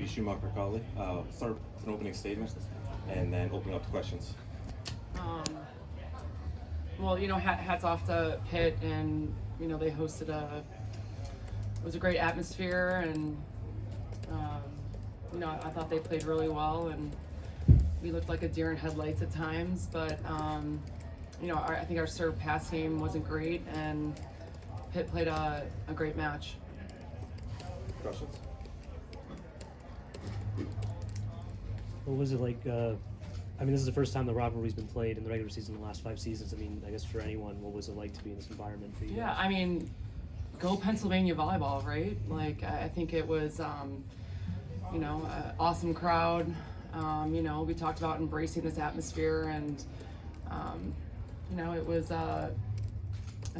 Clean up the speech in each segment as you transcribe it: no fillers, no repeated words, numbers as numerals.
Katie Schumacher-Cawley. Start with an opening statement and then open up to questions. Well, hats off to Pitt, and they hosted it was a great atmosphere, and I thought they played really well, and we looked like a deer in headlights at times, but I think our serve pass game wasn't great, and Pitt played a great match. Questions? What was it like? This is the first time the rivalry's been played in the regular season in the last 5 seasons. I guess for anyone, what was it like to be in this environment for you guys? Yeah, go Pennsylvania volleyball, right? Like, I think it was, an awesome crowd. We talked about embracing this atmosphere, and, it was, I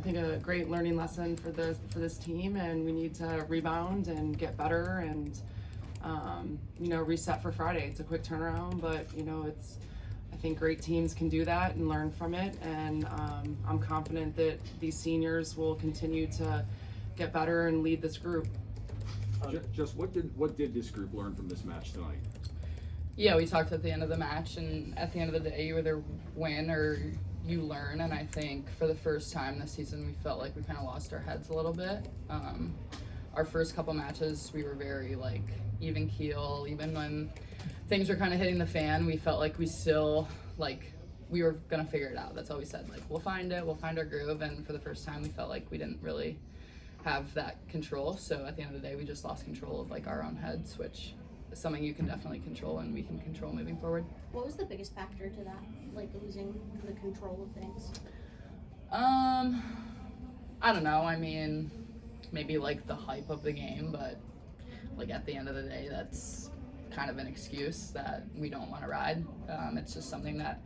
think, a great learning lesson for this team, and we need to rebound and get better and, reset for Friday. It's a quick turnaround, but, I think great teams can do that and learn from it, and I'm confident that these seniors will continue to get better and lead this group. Just what did this group learn from this match tonight? Yeah, we talked at the end of the match, and at the end of the day, you either win or you learn, and I think for the first time this season, we felt like we kind of lost our heads a little bit. Our first couple matches, we were very, even keel, even when things were kind of hitting the fan, we felt like we still, we were going to figure it out. That's all we said. We'll find it, we'll find our groove, and for the first time, we felt like we didn't really have that control. So at the end of the day, we just lost control of, our own heads, which is something you can definitely control and we can control moving forward. What was the biggest factor to that, losing the control of things? I don't know. Maybe, the hype of the game, but, at the end of the day, that's kind of an excuse that we don't want to ride. It's just something that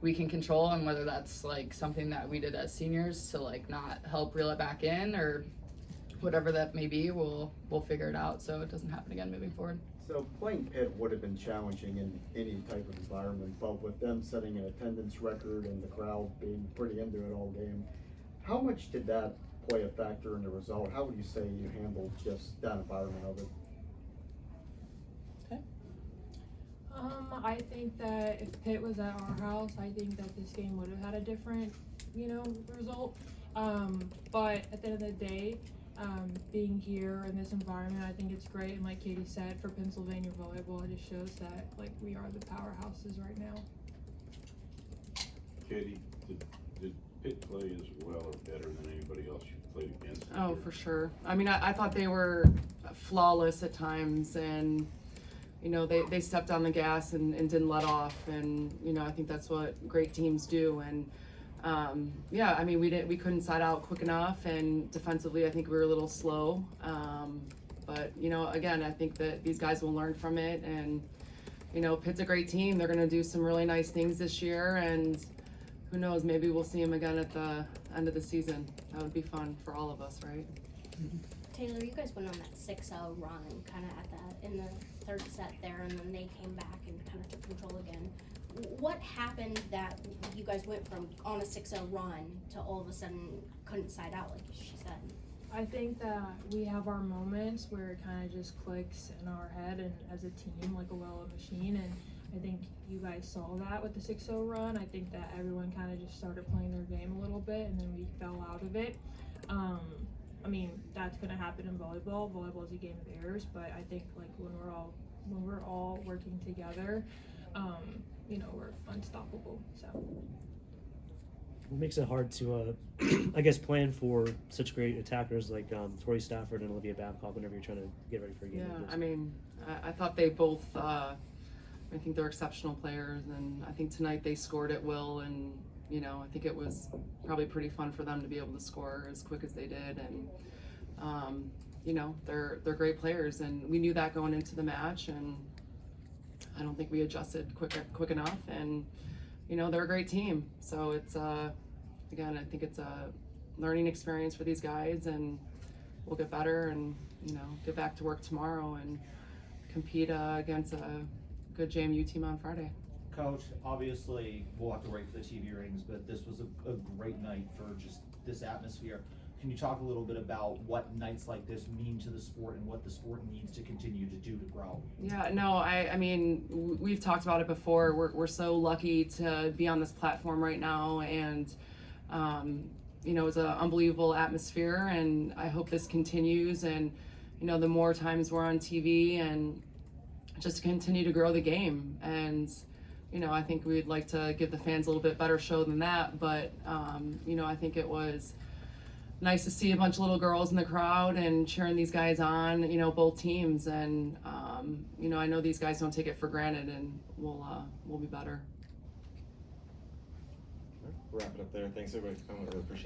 we can control, and whether that's something that we did as seniors to not help reel it back in, or whatever that may be, we'll figure it out so it doesn't happen again moving forward. So playing Pitt would have been challenging in any type of environment, but with them setting an attendance record and the crowd being pretty into it all game, how much did that play a factor in the result? How would you say you handled just that environment of it? I think that if Pitt was at our house, I think that this game would have had a different, result. But at the end of the day, being here in this environment, I think it's great. And like Katie said, for Pennsylvania volleyball, it just shows that we are the powerhouses right now. Katie, did Pitt play as well or better than anybody else you played against? Oh, for sure. I thought they were flawless at times, and they stepped on the gas and didn't let off, and I think that's what great teams do. And we couldn't side out quick enough, and defensively I think we were a little slow, but again, I think that these guys will learn from it, and Pitt's a great team. They're going to do some really nice things this year, and who knows, maybe we'll see them again at the end of the season. That would be fun for all of us, right? Taylor, you guys went on that 6-0 run kind of in the third set there, and then they came back and kind of took control again. What happened that you guys went from on a 6-0 run to all of a sudden couldn't side out, like she said? I think that we have our moments where it kind of just clicks in our head and as a team, like a well-oiled machine, and I think you guys saw that with the 6-0 run. I think that everyone kind of just started playing their game a little bit, and then we fell out of it. That's going to happen in volleyball. Volleyball is a game of errors, but I think when we're all working together, we're unstoppable. So What makes it hard to, plan for such great attackers like Tori Stafford and Olivia Babcock whenever you're trying to get ready for a game like this? I thought they both, I think they're exceptional players, and I think tonight they scored at will, and I think it was probably pretty fun for them to be able to score as quick as they did, and they're great players, and we knew that going into the match, and I don't think we adjusted quick enough, and they're a great team. So it's again, I think it's a learning experience for these guys, and we'll get better and get back to work tomorrow and compete against a good JMU team on Friday. Coach, obviously we'll have to wait for the TV ratings, but this was a great night for just this atmosphere. can you talk a little bit about what nights like this mean to the sport and what the sport needs to continue to do to grow? Yeah, no, I mean, we've talked about it before. We're so lucky to be on this platform right now, and you know, it's an unbelievable atmosphere, and I hope this continues. And you know, the more times we're on TV, and just continue to grow the game. And you know, I think we'd like to give the fans a little bit better show than that. But you know, I think it was nice to see a bunch of little girls in the crowd and cheering these guys on, you know, both teams. And, you know, I know these guys don't take it for granted, and we'll be better. We'll wrap it up there. Thanks everybody for coming. I really appreciate it.